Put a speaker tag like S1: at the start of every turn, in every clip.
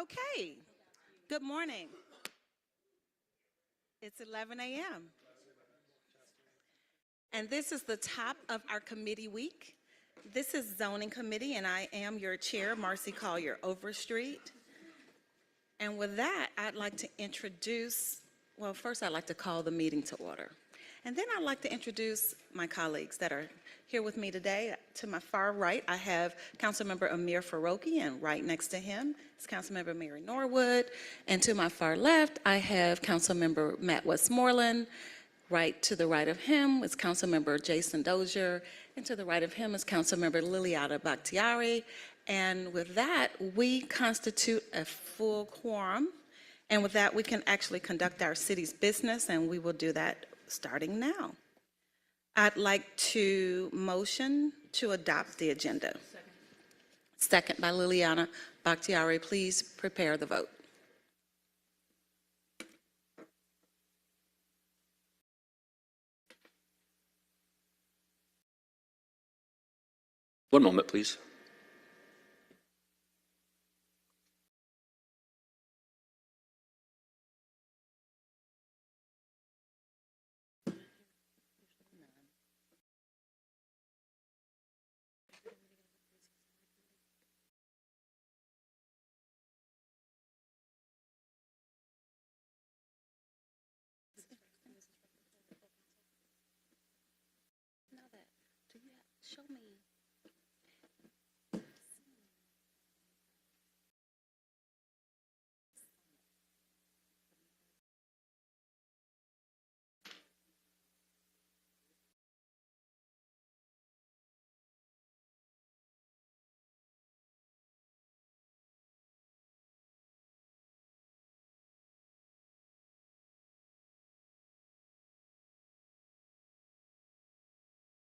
S1: Okay, good morning. It's 11 a.m. And this is the top of our committee week. This is Zoning Committee, and I am your chair, Marcy Collier Overstreet. And with that, I'd like to introduce, well, first I'd like to call the meeting to order. And then I'd like to introduce my colleagues that are here with me today. To my far right, I have Councilmember Amir Faroqui, and right next to him is Councilmember Mary Norwood. And to my far left, I have Councilmember Matt Westmoreland. Right to the right of him is Councilmember Jason Dozier, and to the right of him is Councilmember Liliana Bakhtiari. And with that, we constitute a full quorum. And with that, we can actually conduct our city's business, and we will do that starting now. I'd like to motion to adopt the agenda. Second by Liliana Bakhtiari. Please prepare the vote.
S2: One moment, please.
S1: Show me.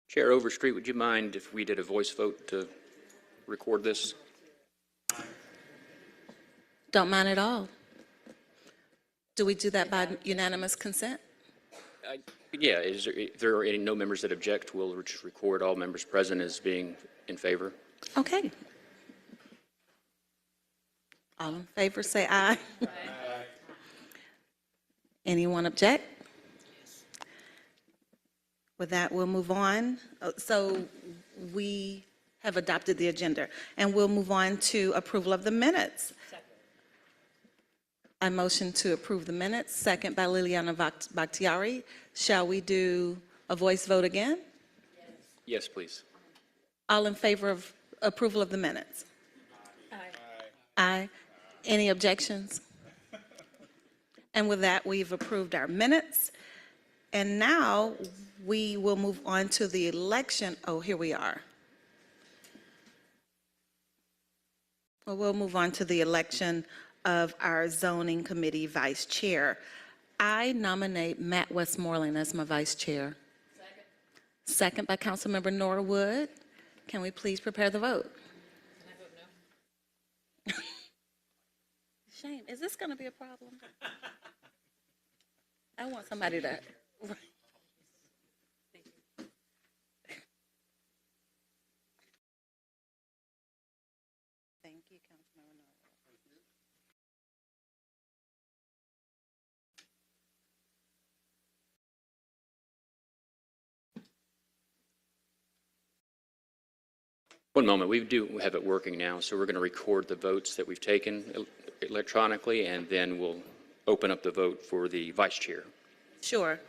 S2: Chair Overstreet, would you mind if we did a voice vote to record this?
S1: Don't mind at all. Do we do that by unanimous consent?
S2: Yeah, if there are any no members that object, we'll just record all members present as being in favor.
S1: Okay. All in favor, say aye. Aye. Anyone object? With that, we'll move on. So we have adopted the agenda, and we'll move on to approval of the minutes. I motion to approve the minutes, second by Liliana Bakhtiari. Shall we do a voice vote again?
S2: Yes, please.
S1: All in favor of approval of the minutes? Aye. Aye. Any objections? And with that, we've approved our minutes. And now we will move on to the election. Oh, here we are. Well, we'll move on to the election of our zoning committee vice chair. I nominate Matt Westmoreland as my vice chair. Second by Councilmember Norwood. Can we please prepare the vote?
S3: Can I vote no?
S1: Shame, is this going to be a problem? I want somebody to. Thank you, Councilmember Norwood.
S2: One moment. We do have it working now, so we're going to record the votes that we've taken electronically, and then we'll open up the vote for the vice chair.
S1: Sure.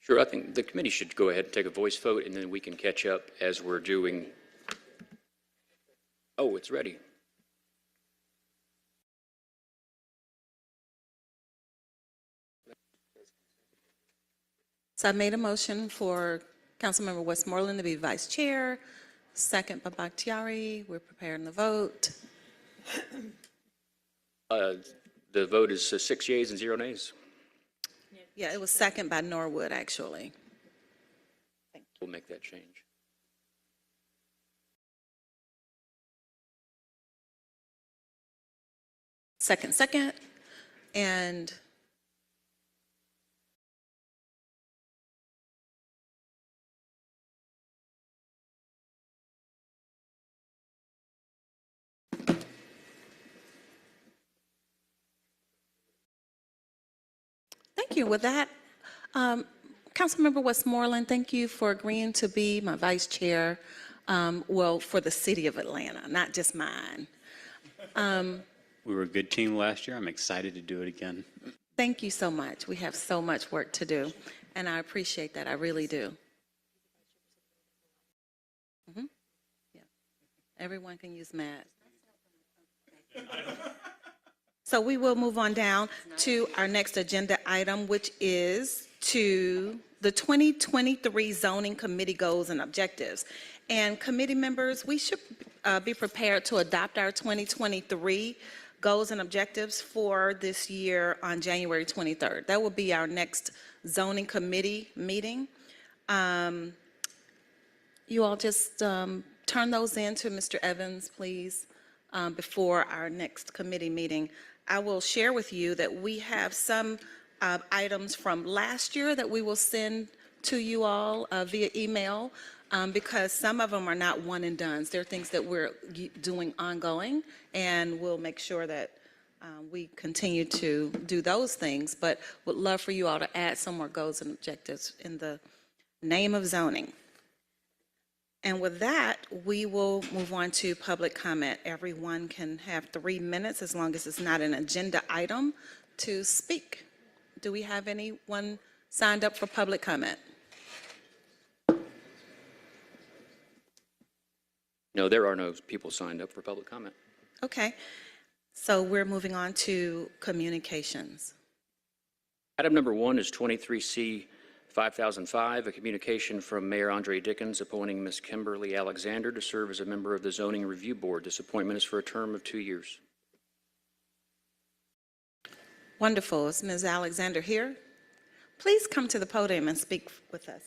S2: Sure, I think the committee should go ahead and take a voice vote, and then we can catch up as we're doing. Oh, it's ready.
S1: So I made a motion for Councilmember Westmoreland to be vice chair, second by Bakhtiari. We're preparing the vote.
S2: The vote is 6 yeas and 0 nays.
S1: Yeah, it was second by Norwood, actually.
S2: We'll make that change.
S1: Second, and thank you. With that, Councilmember Westmoreland, thank you for agreeing to be my vice chair, well, for the city of Atlanta, not just mine.
S4: We were a good team last year. I'm excited to do it again.
S1: Thank you so much. We have so much work to do, and I appreciate that. I really do. Yeah. Everyone can use Matt. So we will move on down to our next agenda item, which is to the 2023 Zoning Committee Goals and Objectives. And committee members, we should be prepared to adopt our 2023 goals and objectives for this year on January 23rd. That will be our next zoning committee meeting. You all just turn those in to Mr. Evans, please, before our next committee meeting. I will share with you that we have some items from last year that we will send to you all via email, because some of them are not one and dones. They're things that we're doing ongoing, and we'll make sure that we continue to do those things, but would love for you all to add some more goals and objectives in the name of zoning. And with that, we will move on to public comment. Everyone can have 3 minutes, as long as it's not an agenda item, to speak. Do we have anyone signed up for public comment?
S2: No, there are no people signed up for public comment.
S1: Okay, so we're moving on to communications.
S2: Item number 1 is 23C 5005, a communication from Mayor Andre Dickens appointing Ms. Kimberly Alexander to serve as a member of the Zoning Review Board. This appointment is for a term of 2 years.
S1: Wonderful. Is Ms. Alexander here? Please come to the podium and speak with us.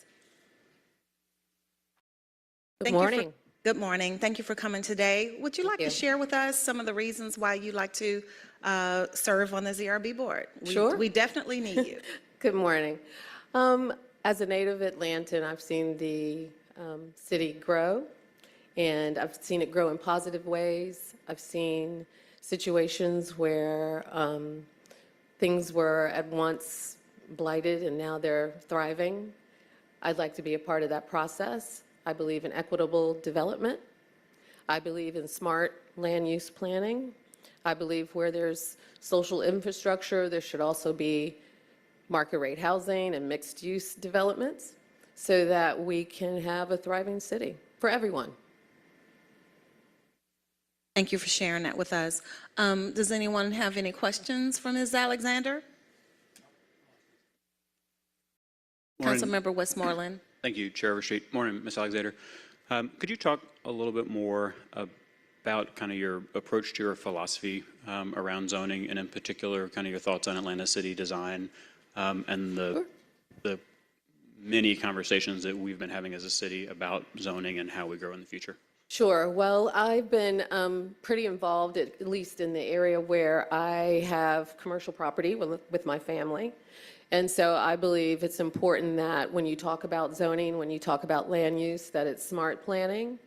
S5: Good morning.
S1: Good morning. Thank you for coming today. Would you like to
S5: you.
S1: share with us some of the reasons why you'd like to serve on the ZRB board?
S5: Sure.
S1: We definitely need you.
S5: Good morning. As a native Atlantan, I've seen the city grow, and I've seen it grow in positive ways. I've seen situations where things were at once blighted and now they're thriving. I'd like to be a part of that process. I believe in equitable development. I believe in smart land use planning. I believe where there's social infrastructure, there should also be market rate housing and mixed use developments so that we can have a thriving city for everyone.
S1: Thank you for sharing that with us. Does anyone have any questions for Ms. Alexander?
S4: Morning.
S1: Councilmember Westmoreland.
S4: Thank you, Chair Overstreet. Morning, Ms. Alexander. Could you talk a little bit more about kind of your approach to your philosophy around zoning, and in particular, kind of your thoughts on Atlanta city design and the many conversations that we've been having as a city about zoning and how we grow in the future?
S5: Sure. Well, I've been pretty involved, at least in the area where I have commercial property with my family. And so I believe it's important that when you talk about zoning, when you talk about land use, that it's smart planning,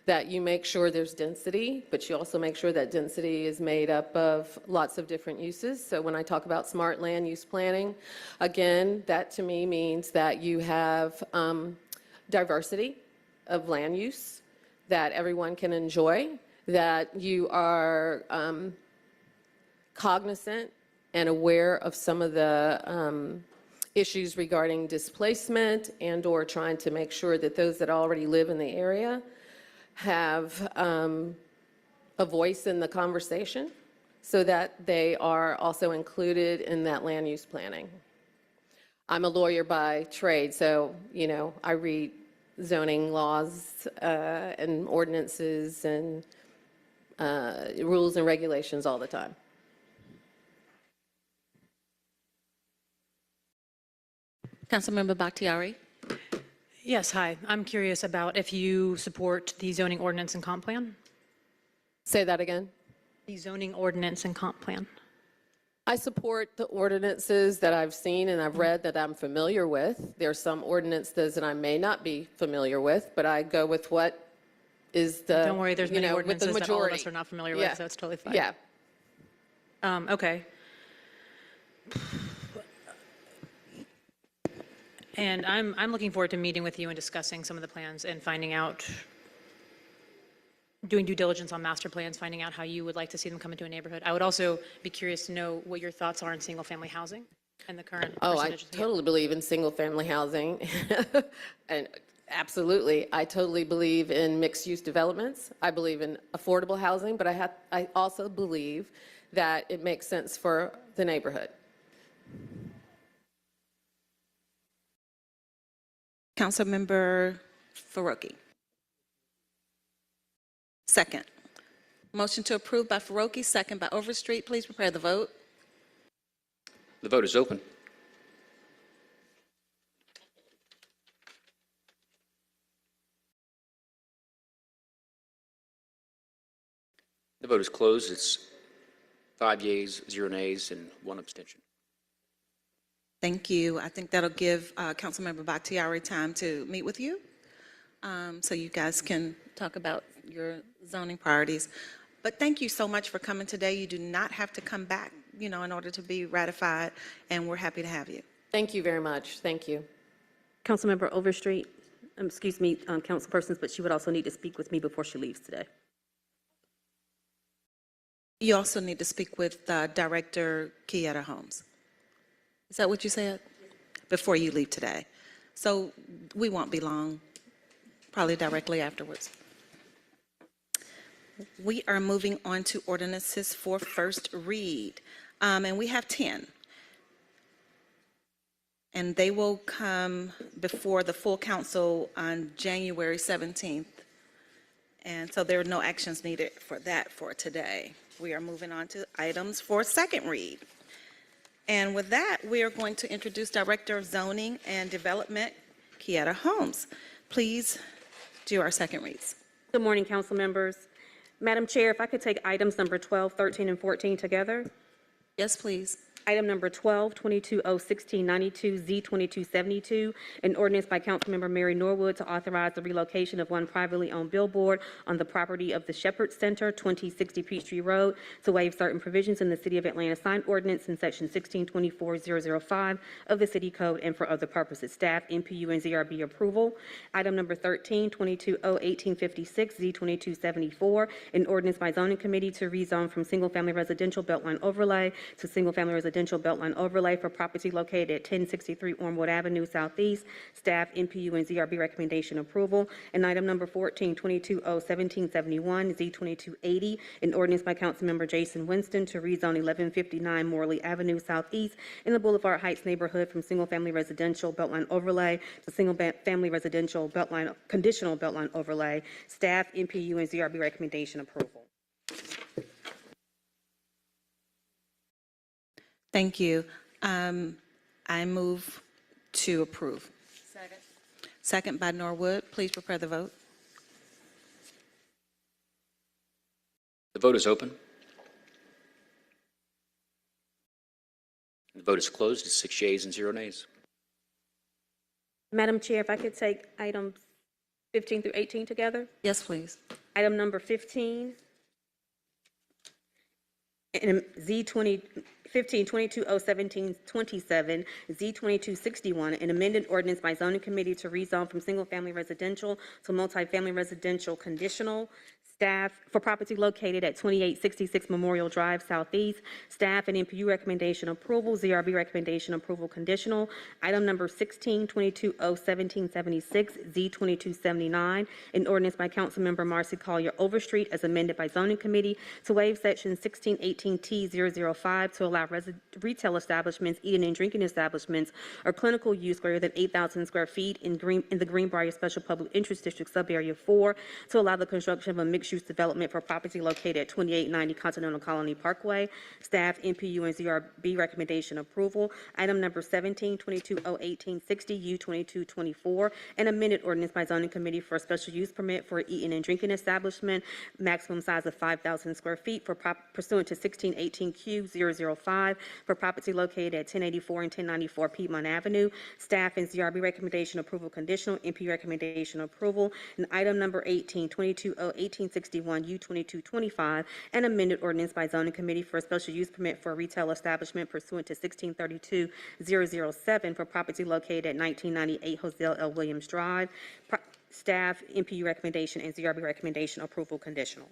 S5: that you make sure there's density, but you also make sure that density is made up of lots of different uses. So when I talk about smart land use planning, again, that to me means that you have diversity of land use that everyone can enjoy, that you are cognizant and aware of some of the issues regarding displacement and/or trying to make sure that those that already live in the area have a voice in the conversation so that they are also included in that land use planning. I'm a lawyer by trade, so, I read zoning laws and ordinances and rules and regulations all the time.
S1: Councilmember Bakhtiari?
S3: Yes, hi. I'm curious about if you support the zoning ordinance and comp plan?
S5: Say that again.
S3: The zoning ordinance and comp plan.
S5: I support the ordinances that I've seen and I've read that I'm familiar with. There are some ordinances that I may not be familiar with, but I go with what is the,
S3: Don't worry, there's many
S5: with the
S3: ordinances that all of
S5: majority.
S3: us are not familiar
S5: Yeah.
S3: with, so it's totally fine.
S5: Yeah.
S3: Okay. And I'm looking forward to meeting with you and discussing some of the plans and finding out, doing due diligence on master plans, finding out how you would like to see them come into a neighborhood. I would also be curious to know what your thoughts are on single-family housing and the current
S5: Oh, I
S3: percentages.
S5: totally believe in single-family housing. And absolutely, I totally believe in mixed-use developments. I believe in affordable housing, but I also believe that it makes sense for the neighborhood.
S1: Councilmember Faroki. Second. Motion to approve by Faroki, second by Overstreet. Please prepare the vote.
S2: The vote is open. The vote is closed. It's 5 yeas, 0 nays, and 1 abstention.
S1: Thank you. I think that'll give Councilmember Bakhtiari time to meet with you, so you guys can talk about your zoning priorities. But thank you so much for coming today. You do not have to come back, in order to be ratified, and we're happy to have you.
S5: Thank you very much. Thank you.
S6: Councilmember Overstreet, excuse me, councilpersons, but she would also need to speak with me before she leaves today.
S1: You also need to speak with Director Kieta Holmes. Is that what you said? Before you leave today. So we won't be long, probably directly afterwards. We are moving on to ordinances for first read, and we have 10. And they will come before the full council on January 17th. And so there are no actions needed for that for today. We are moving on to items for second read. And with that, we are going to introduce Director of Zoning and Development, Kieta Holmes. Please do our second reads.
S6: Good morning, council members. Madam Chair, if I could take items number 12, 13, and 14 together.
S1: Yes, please.
S6: Item number 12, 22-01692, Z2272, an ordinance by Councilmember Mary Norwood to authorize the relocation of one privately owned billboard on the property of the Shepherd Center, 2060 Peachtree Road, to waive certain provisions in the City of Atlanta sign ordinance in Section 1624005 of the City Code and for other purposes. Staff, NPU, and ZRB approval. Item number 13, 22-01856, Z2274, an ordinance by Zoning Committee to rezone from single-family residential beltline overlay to single-family residential beltline overlay for property located at 1063 Ormwood Avenue Southeast. Staff, NPU, and ZRB recommendation approval. And item number 14, 22-01771, Z2280, an ordinance by Councilmember Jason Winston to rezone 1159 Morley Avenue Southeast in the Boulevard Heights neighborhood from single-family residential beltline overlay to single-family residential beltline, conditional beltline overlay. Staff, NPU, and ZRB recommendation approval.
S1: Thank you. I move to approve. Second. Second by Norwood. Please prepare the vote.
S2: The vote is open. The vote is closed. It's 6 yeas and 0 nays.
S6: Madam Chair, if I could take items 15 through 18 together.
S1: Yes, please.
S6: Item number 15, and Z20, 15, 22-01727, Z2261, an amended ordinance by zoning committee to rezone from single-family residential to multifamily residential conditional. Staff, for property located at 2866 Memorial Drive Southeast. Staff and MPU recommendation approval, ZRB recommendation approval conditional. Item number 16, 22-01776, Z2279, an ordinance by Councilmember Marcy Collier Overstreet as amended by Zoning Committee to waive Section 1618T005 to allow retail establishments, eating and drinking establishments, or clinical use greater than 8,000 square feet in the Greenbrier Special Public Interest District Subarea 4 to allow the construction of a mixed-use development for property located at 2890 Continental Colony Parkway. Staff, MPU, and ZRB recommendation approval. Item number 17, 22-01860, U2224, an amended ordinance by Zoning Committee for a special use permit for eating and drinking establishment, maximum size of 5,000 square feet pursuant to 1618Q005 for property located at 1084 and 1094 Piedmont Avenue. Staff and ZRB recommendation approval conditional, MPU recommendation approval. And item number 18, 22-01861, U2225, an amended ordinance by Zoning Committee for a special use permit for a retail establishment pursuant to 1632-007 for property located at 1998 Hosea L. Williams Drive. Staff, MPU recommendation, and ZRB recommendation approval conditional.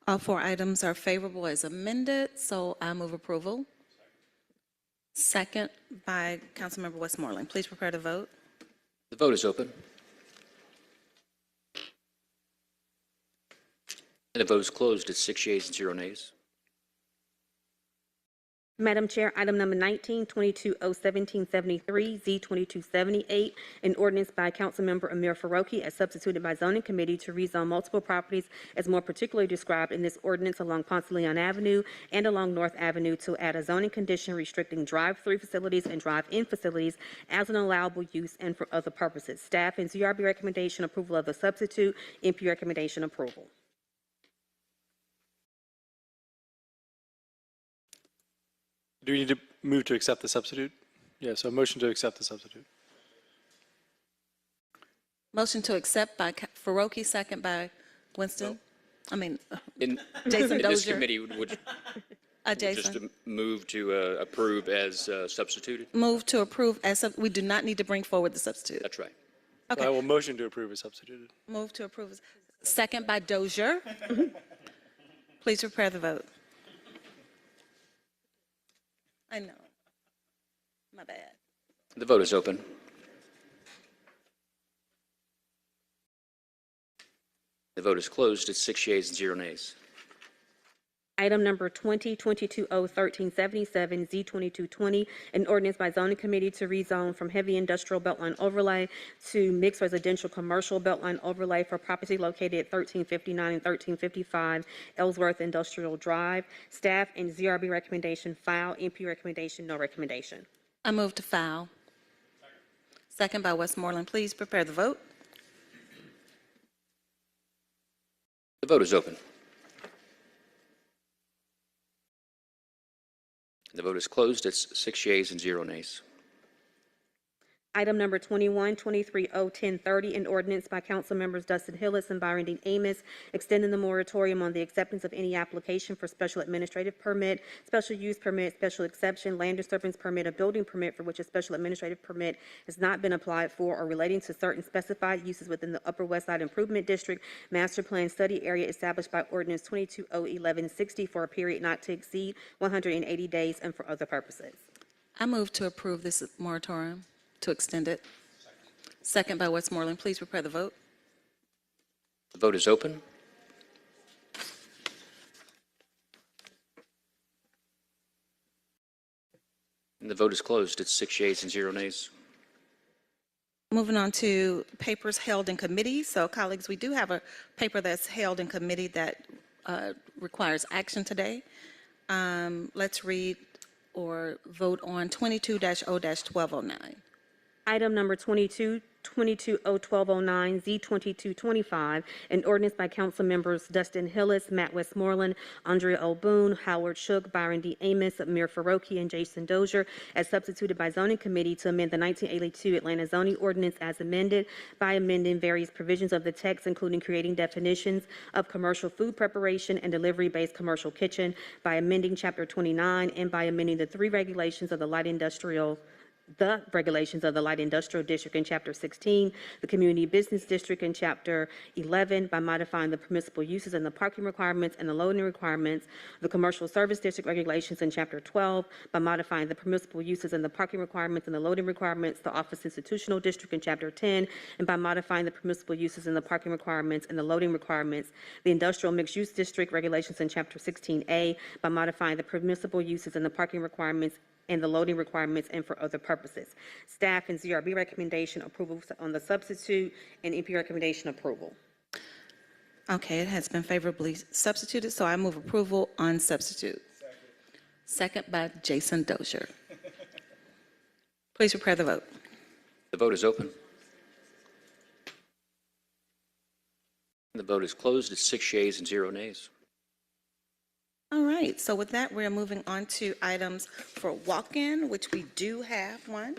S1: All four items are favorable as amended, so I move approval. Second by Councilmember Westmoreland. Please prepare to vote.
S2: The vote is open. And the vote is closed. It's 6 yeas and 0 nays.
S6: Madam Chair, item number 19, 22-01773, Z2278, an ordinance by Councilmember Amir Faroki as substituted by Zoning Committee to rezone multiple properties as more particularly described in this ordinance along Ponce de Leon Avenue and along North Avenue to add a zoning condition restricting drive-through facilities and drive-in facilities as an allowable use and for other purposes. Staff and ZRB recommendation approval of the substitute, MP recommendation approval.
S7: Do we need to move to accept the substitute? Yeah, so a motion to accept the substitute.
S1: Motion to accept by Faroki, second by Winston.
S2: In
S1: Jason
S2: this
S1: Dozier.
S2: committee, would just
S1: Jason.
S2: move to approve as substituted?
S1: Move to approve as, we do not need to bring forward the substitute.
S2: That's right.
S7: So I will motion to approve as substituted.
S1: Move to approve. Second by Dozier. Please prepare the vote. I know. My bad.
S2: The vote is open. The vote is closed. It's 6 yeas and 0 nays.
S6: Item number 20, 22-01377, Z2220, an ordinance by Zoning Committee to rezone from heavy industrial beltline overlay to mixed residential commercial beltline overlay for property located at 1359 and 1355 Ellsworth Industrial Drive. Staff and ZRB recommendation file, MP recommendation, no recommendation.
S1: I move to file. Second by Westmoreland. Please prepare the vote.
S2: The vote is open. The vote is closed. It's 6 yeas and 0 nays.
S6: Item number 21, 23-01030, an ordinance by council members Dustin Hillis and Byron Dean Amos, extending the moratorium on the acceptance of any application for special administrative permit, special use permit, special exception, land disturbance permit, or building permit for which a special administrative permit has not been applied for or relating to certain specified uses within the Upper West Side Improvement District Master Plan Study Area established by Ordinance 22-01160 for a period not to exceed 180 days and for other purposes.
S1: I move to approve this moratorium, to extend it. Second by Westmoreland. Please prepare the vote.
S2: The vote is open. And the vote is closed. It's 6 yeas and 0 nays.
S1: Moving on to papers held in committee. So colleagues, we do have a paper that's held in committee that requires action today. Let's read or vote on 22-0-1209.
S6: Item number 22, 22-01209, Z2225, an ordinance by council members Dustin Hillis, Matt Westmoreland, Andrea O'Boone, Howard Shook, Byron D. Amos, Amir Faroki, and Jason Dozier, as substituted by Zoning Committee to amend the 1982 Atlanta zoning ordinance as amended by amending various provisions of the text, including creating definitions of commercial food preparation and delivery-based commercial kitchen, by amending Chapter 29, and by amending the 3 regulations of the light industrial the regulations of the light industrial district in Chapter 16, the community business district in Chapter 11 by modifying the permissible uses and the parking requirements and the loading requirements, the commercial service district regulations in Chapter 12 by modifying the permissible uses and the parking requirements and the loading requirements, the office institutional district in Chapter 10, and by modifying the permissible uses and the parking requirements and the loading requirements, the industrial mixed-use district regulations in Chapter 16A by modifying the permissible uses and the parking requirements and the loading requirements and for other purposes. Staff and ZRB recommendation approval on the substitute and EP recommendation approval.
S1: Okay, it has been favorably substituted, so I move approval on substitute. Second by Jason Dozier. Please prepare the vote.
S2: The vote is open. The vote is closed. It's 6 yeas and 0 nays.
S1: All right, so with that, we're moving on to items for walk-in, which we do have one.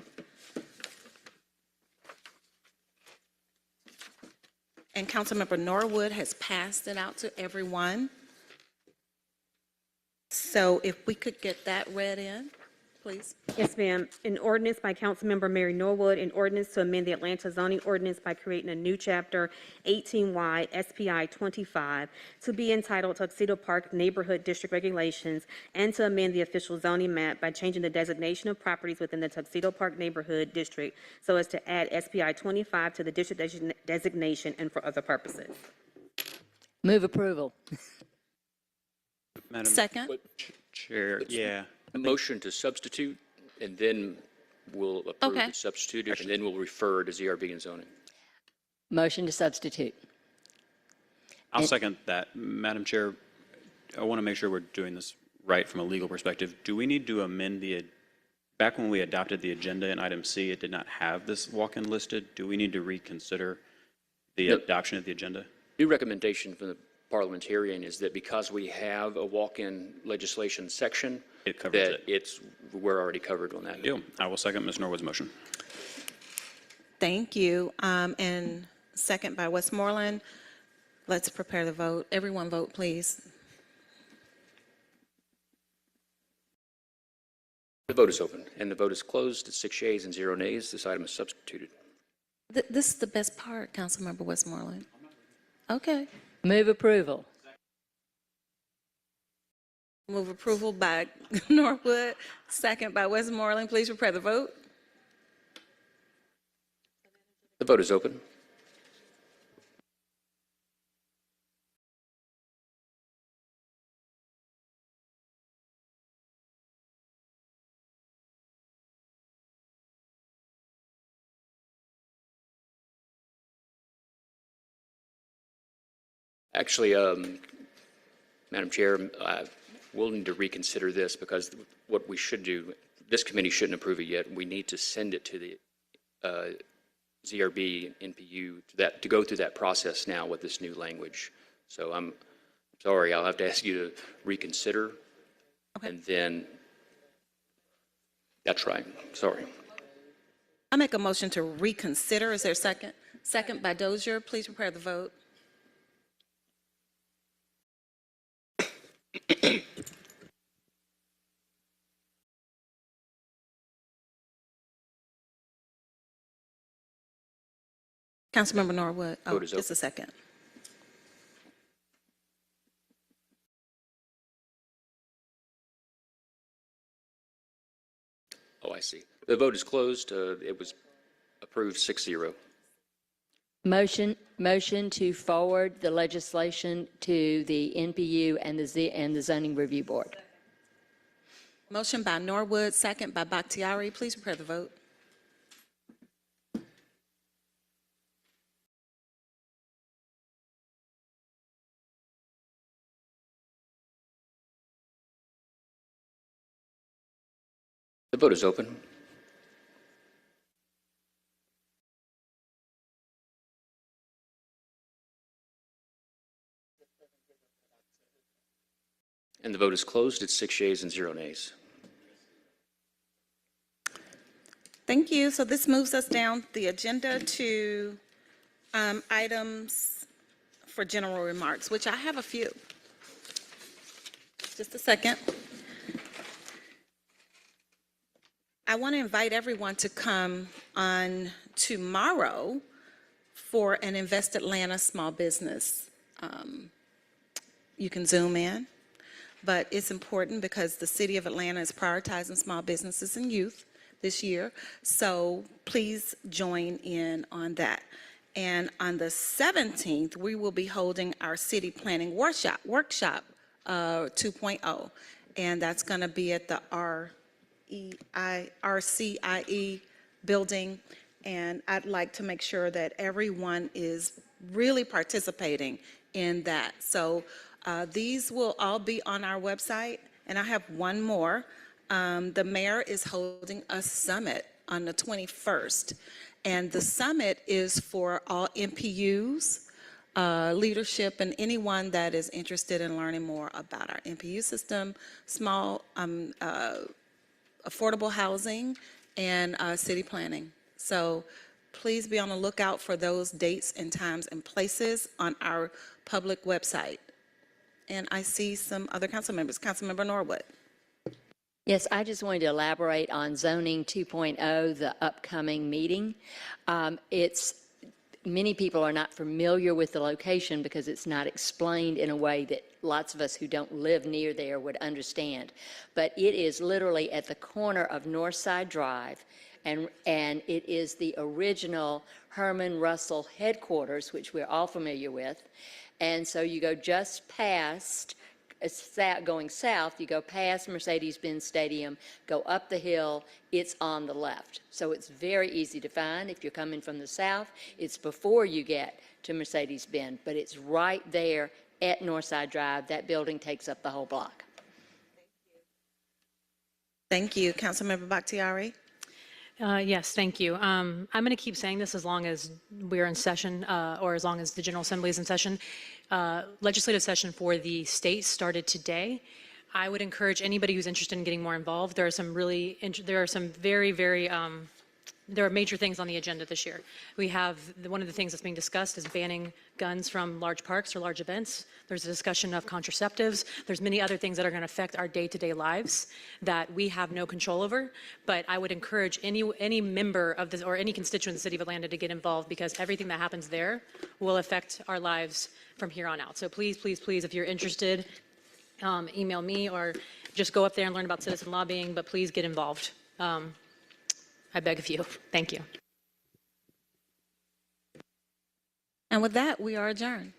S1: And Councilmember Norwood has passed it out to everyone. So if we could get that read in, please.
S6: Yes, ma'am. An ordinance by Councilmember Mary Norwood, an ordinance to amend the Atlanta zoning ordinance by creating a new chapter 18Y SPI 25 to be entitled Tuxedo Park Neighborhood District Regulations and to amend the official zoning map by changing the designation of properties within the Tuxedo Park Neighborhood District so as to add SPI 25 to the district designation and for other purposes.
S8: Move approval.
S4: Madam
S1: Second.
S4: Chair, yeah.
S2: A motion to substitute, and then we'll approve
S1: Okay.
S2: the substitute, and then we'll refer to ZRB and zoning.
S8: Motion to substitute.
S4: I'll second that. Madam Chair, I want to make sure we're doing this right from a legal perspective. Do we need to amend back when we adopted the agenda in item C, it did not have this walk-in listed. Do we need to reconsider the
S2: No.
S4: adoption of the agenda?
S2: New recommendation from the parliamentarian is that because we have a walk-in legislation section,
S4: It covers
S2: that
S4: it.
S2: we're already covered on that.
S4: Deal. I will second Ms. Norwood's motion.
S1: Thank you. And second by Westmoreland. Let's prepare the vote. Everyone vote, please.
S2: The vote is open, and the vote is closed. It's 6 yeas and 0 nays. This item is substituted.
S1: This is the best part, Councilmember Westmoreland. Okay.
S8: Move approval.
S1: Move approval by Norwood, second by Westmoreland. Please prepare the vote.
S2: The vote is open. Actually, Madam Chair, we'll need to reconsider this because what we should do, this committee shouldn't approve it yet. We need to send it to the ZRB and NPU to go through that process now with this new language. So I'm sorry, I'll have to ask you to reconsider.
S1: Okay.
S2: And then, that's right, sorry.
S1: I make a motion to reconsider. Is there a second? Second by Dozier. Please prepare the vote. Councilmember Norwood. Oh,
S2: Vote is
S1: just a second.
S2: Oh, I see. The vote is closed. It was approved 6-0.
S8: Motion to forward the legislation to the NPU and the Zoning Review Board.
S1: Motion by Norwood, second by Bakhtiari. Please prepare the vote.
S2: The vote is open. And the vote is closed. It's 6 yeas and 0 nays.
S1: Thank you. So this moves us down the agenda to items for general remarks, which I have a few. Just a second. I want to invite everyone to come on tomorrow for an Invest Atlanta Small Business. You can Zoom in, but it's important because the city of Atlanta is prioritizing small businesses and youth this year. So please join in on that. And on the 17th, we will be holding our city planning workshop 2.0. And that's going to be at the RCIE building. And I'd like to make sure that everyone is really participating in that. So these will all be on our website. And I have one more. The mayor is holding a summit on the 21st. And the summit is for all MPUs, leadership, and anyone that is interested in learning more about our MPU system, small, affordable housing, and city planning. So please be on the lookout for those dates and times and places on our public website. And I see some other council members. Councilmember Norwood.
S8: Yes, I just wanted to elaborate on Zoning 2.0, the upcoming meeting. Many people are not familiar with the location because it's not explained in a way that lots of us who don't live near there would understand. But it is literally at the corner of Northside Drive, and it is the original Herman Russell headquarters, which we're all familiar with. And so you go just past, going south, you go past Mercedes-Benz Stadium, go up the hill, it's on the left. So it's very easy to find. If you're coming from the south, it's before you get to Mercedes-Benz, but it's right there at Northside Drive. That building takes up the whole block.
S1: Thank you. Councilmember Bakhtiari.
S3: Yes, thank you. I'm going to keep saying this as long as we're in session or as long as the General Assembly is in session. Legislative session for the state started today. I would encourage anybody who's interested in getting more involved. There are some there are major things on the agenda this year. We have, one of the things that's being discussed is banning guns from large parks or large events. There's a discussion of contraceptives. There's many other things that are going to affect our day-to-day lives that we have no control over. But I would encourage any member of this or any constituent in the city of Atlanta to get involved because everything that happens there will affect our lives from here on out. So please, please, please, if you're interested, email me or just go up there and learn about citizen lobbying, but please get involved. I beg of you. Thank you.
S1: And with that, we are adjourned.